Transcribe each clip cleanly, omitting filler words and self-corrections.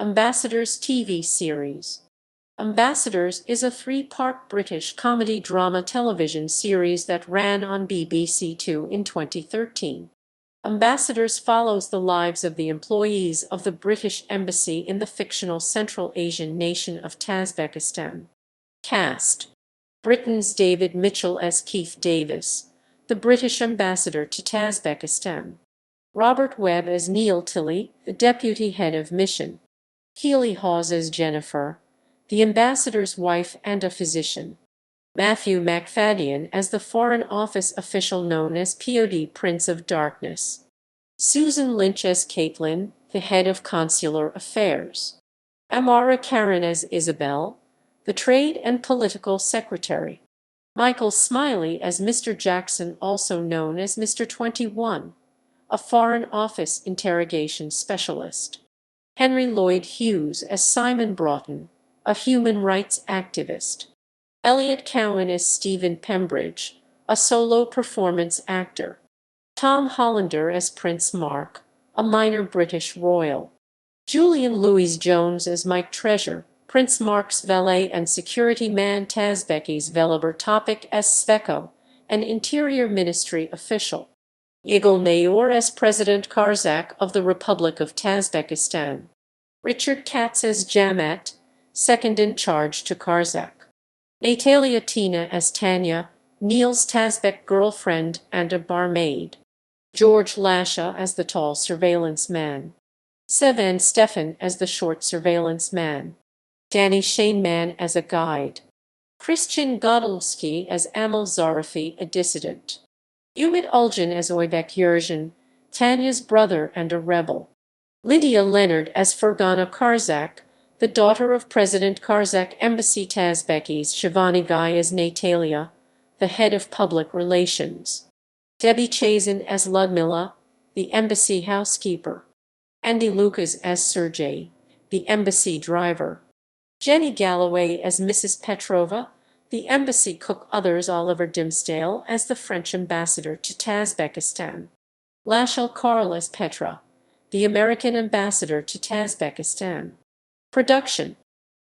Ambassadors TV series. Ambassadors is a three-part British comedy drama television series that ran on BBC Two in 2013. Ambassadors follows the lives of the employees of the British Embassy in the fictional Central Asian nation of Tazbekistan. Cast: Britain's David Mitchell as Keith Davis, the British ambassador to Tazbekistan. Robert Webb as Neil Tilley, the deputy head of mission. Keely Hawes as Jennifer, the ambassador's wife and a physician. Matthew McFadden as the Foreign Office official known as POD Prince of Darkness. Susan Lynch as Caitlin, the head of consular affairs. Amara Karen as Isabel, the trade and political secretary. Michael Smiley as Mr. Jackson, also known as Mr. 21, a Foreign Office interrogation specialist. Henry Lloyd Hughes as Simon Broughton, a human rights activist. Elliot Cowan as Stephen Pembridge, a solo performance actor. Tom Hollander as Prince Mark, a minor British royal. Julian Louis-Jones as Mike Treasure, Prince Mark's valet and security man. Tazbekis Veliber Topic as Sveko, an Interior Ministry official. Yigal Mayor as President Karzak of the Republic of Tazbekistan. Richard Katz as Jamat, second in charge to Karzak. Natalia Tina as Tanya, Neil's Tazbek girlfriend and a barmaid. George Lasha as the tall surveillance man. Sevan Stefan as the short surveillance man. Danny Shaneman as a guide. Christian Godolski as Amal Zarafi, a dissident. Umit Uljan as Oybek Yurjan, Tanya's brother and a rebel. Lydia Leonard as Fergana Karzak, the daughter of President Karzak. Embassy Tazbekis Shivani Guy as Natalia, the head of public relations. Debbie Chazin as Ludmila, the embassy housekeeper. Andy Lucas as Sergey, the embassy driver. Jenny Galloway as Mrs. Petrova, the embassy cook. Others: Oliver Dimsdale as the French ambassador to Tazbekistan. Lashel Karl as Petra, the American ambassador to Tazbekistan. Production.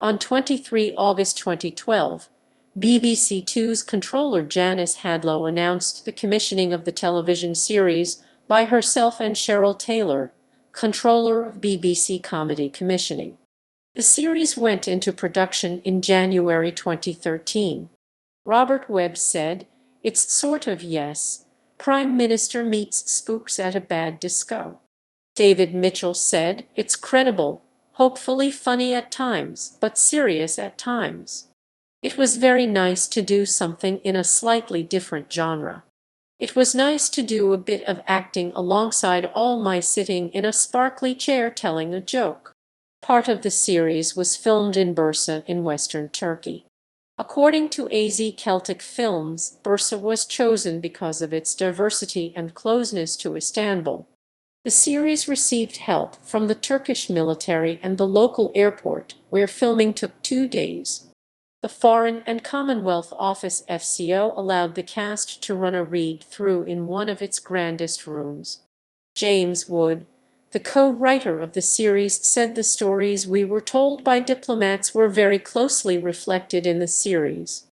On 23 August 2012, BBC Two's controller Janice Hadlow announced the commissioning of the television series by herself and Cheryl Taylor, controller of BBC Comedy Commissioning. The series went into production in January 2013. Robert Webb said, "It's sort of yes, Prime Minister meets spooks at a bad disco." David Mitchell said, "It's credible, hopefully funny at times, but serious at times. It was very nice to do something in a slightly different genre. It was nice to do a bit of acting alongside all my sitting in a sparkly chair telling a joke." Part of the series was filmed in Bursa in western Turkey. According to AZ Celtic Films, Bursa was chosen because of its diversity and closeness to Istanbul. The series received help from the Turkish military and the local airport, where filming took 2 days. The Foreign and Commonwealth Office FCO allowed the cast to run a read-through in one of its grandest rooms. James Wood, the co-writer of the series, said the stories we were told by diplomats were very closely reflected in the series.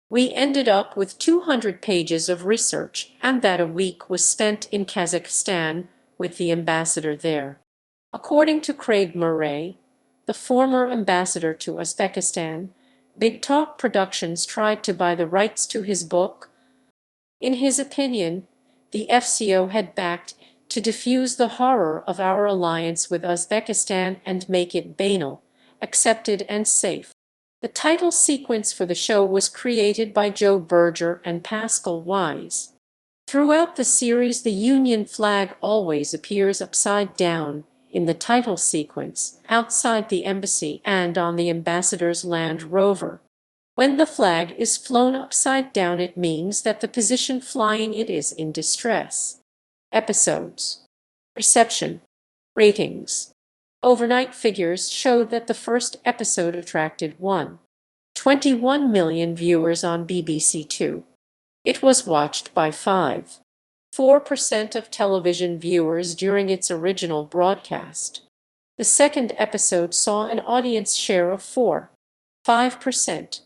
"We ended up with 200 pages of research, and that a week was spent in Kazakhstan with the ambassador there." According to Craig Murray, the former ambassador to Uzbekistan, Big Talk Productions tried to buy the rights to his book. In his opinion, the FCO had backed to diffuse the horror of our alliance with Uzbekistan and make it banal, accepted and safe. The title sequence for the show was created by Joe Berger and Pascal Wise. Throughout the series, the Union flag always appears upside down in the title sequence, outside the embassy and on the ambassador's Land Rover. When the flag is flown upside down, it means that the position flying it is in distress. Episodes. Reception. Ratings. Overnight figures showed that the first episode attracted 1.21 million viewers on BBC Two. It was watched by 5.4% of television viewers during its original broadcast. The second episode saw an audience share of 4.5%.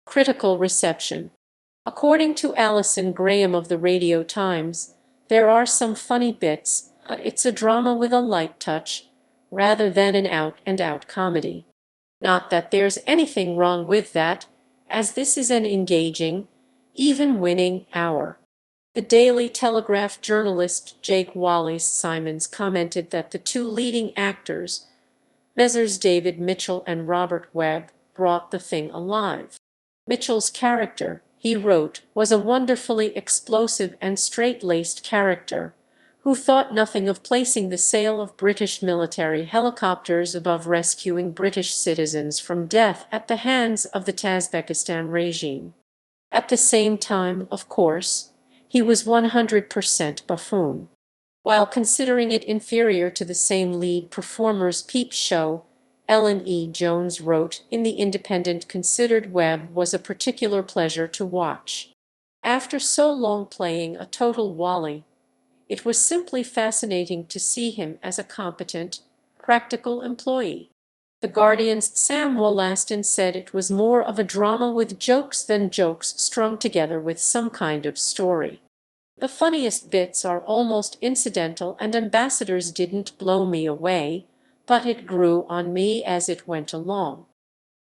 Critical reception. According to Alison Graham of the Radio Times, there are some funny bits, but it's a drama with a light touch, rather than an out-and-out comedy. Not that there's anything wrong with that, as this is an engaging, even winning hour. The Daily Telegraph journalist Jake Wallace-Simons commented that the two leading actors, Messrs. David Mitchell and Robert Webb, brought the thing alive. Mitchell's character, he wrote, was a wonderfully explosive and straight-laced character, who thought nothing of placing the sale of British military helicopters above rescuing British citizens from death at the hands of the Tazbekistan regime. At the same time, of course, he was 100% buffoon. While considering it inferior to the same lead performer's peep show, Ellen E. Jones wrote in The Independent, considered Webb was a particular pleasure to watch. After so long playing a total Wally, it was simply fascinating to see him as a competent, practical employee. The Guardian's Sam Wollaston said it was more of a drama with jokes than jokes strung together with some kind of story. The funniest bits are almost incidental, and Ambassadors didn't blow me away, but it grew on me as it went along.